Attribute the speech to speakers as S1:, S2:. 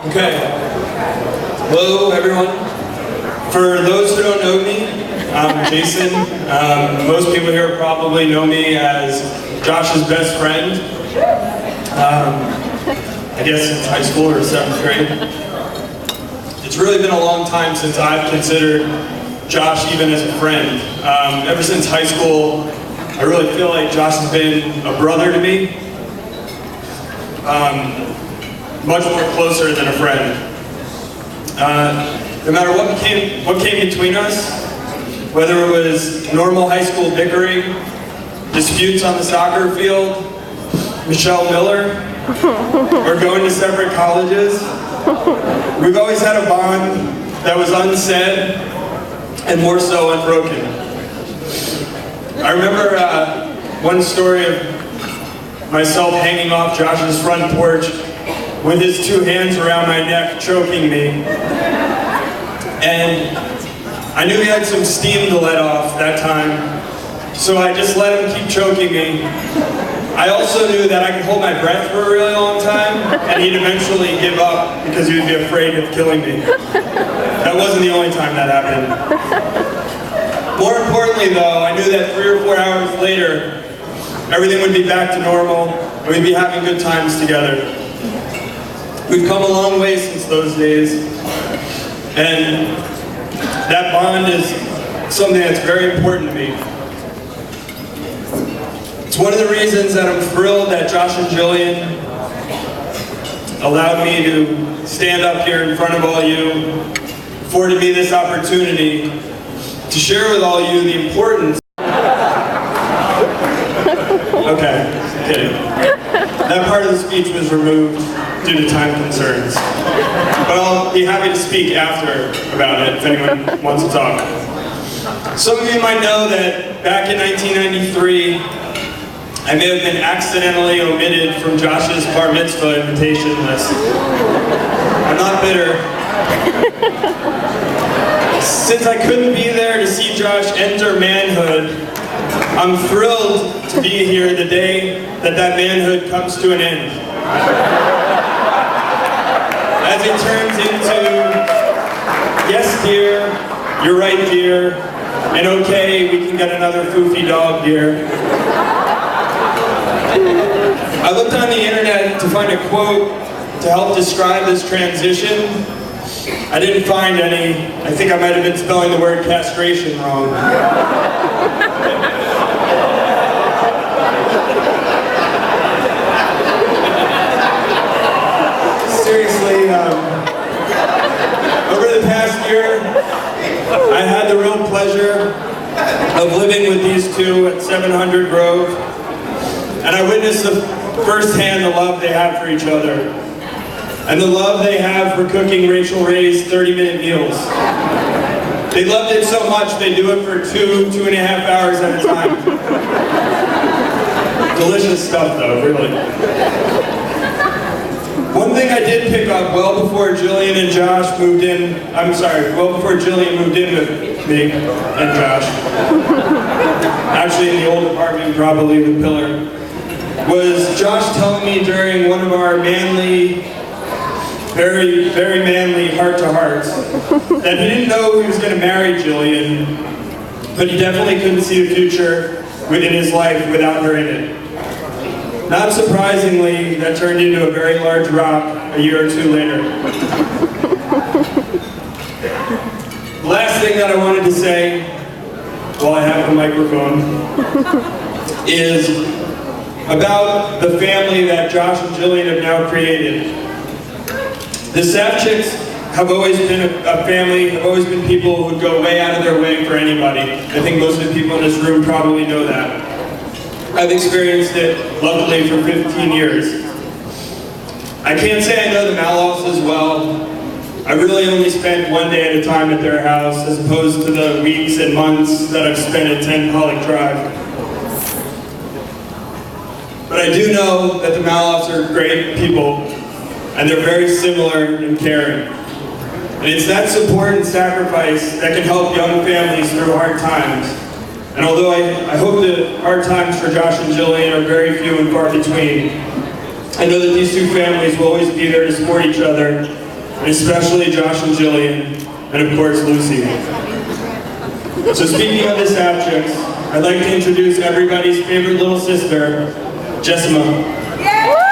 S1: Okay. Hello, everyone. For those who don't know me, I'm Jason. Most people here probably know me as Josh's best friend. I guess since high school or 7th grade. It's really been a long time since I've considered Josh even as a friend. Ever since high school, I really feel like Josh has been a brother to me. Much more closer than a friend. No matter what came between us, whether it was normal high school bickering, disputes on the soccer field, Michelle Miller, or going to separate colleges, we've always had a bond that was unsaid and more so unbroken. I remember one story of myself hanging off Josh's front porch with his 2 hands around my neck, choking me. And I knew he had some steam to let off that time, so I just let him keep choking me. I also knew that I could hold my breath for a really long time, and he'd eventually give up because he would be afraid of killing me. That wasn't the only time that happened. More importantly though, I knew that 3 or 4 hours later, everything would be back to normal, and we'd be having good times together. We've come a long way since those days, and that bond is something that's very important to me. It's one of the reasons that I'm thrilled that Josh and Jillian allowed me to stand up here in front of all you, afforded me this opportunity to share with all you the importance. Okay, kidding. That part of the speech was removed due to time concerns. But I'll be happy to speak after about it if anyone wants to talk. Some of you might know that back in 1993, I may have been accidentally omitted from Josh's bar mitzvah invitation list. I'm not bitter. Since I couldn't be there to see Josh enter manhood, I'm thrilled to be here the day that manhood comes to an end. As it turns into, yes dear, you're right dear, and okay, we can get another foofy dog dear. I looked on the internet to find a quote to help describe this transition. I didn't find any. I think I might have been spelling the word castration wrong. Seriously, over the past year, I had the real pleasure of living with these two at 700 Grove, and I witnessed firsthand the love they have for each other, and the love they have for cooking Rachel Ray's 30-minute meals. They loved it so much they do it for 2.5 hours at a time. Delicious stuff though, really. One thing I did pick up well before Jillian and Josh moved in, well before Jillian moved in with me and Josh, actually in the old apartment, probably with Pillar, was Josh telling me during one of our manly, very, very manly heart-to-hearts that he didn't know he was going to marry Jillian, but he definitely couldn't see a future in his life without her in it. Not surprisingly, that turned into a very large rock a year or 2 later. The last thing that I wanted to say, while I have the microphone, is about the family that Josh and Jillian have now created. The Savchicks have always been a family, have always been people who go way out of their way for anybody. I think most of the people in this room probably know that. I've experienced it, luckily, for 15 years. I can't say I know the Malloffs as well. I really only spent 1 day at a time at their house, as opposed to the weeks and months that I've spent at 10 Pollock Drive. But I do know that the Malloffs are great people, and they're very similar in caring. And it's that support and sacrifice that can help young families through hard times. And although I hope that hard times for Josh and Jillian are very few and far between, I know that these two families will always be there to support each other and especially Josh and Jillian, and of course Lucy. So speaking of the Sapchicks, I'd like to introduce everybody's favorite little sister, Jessica.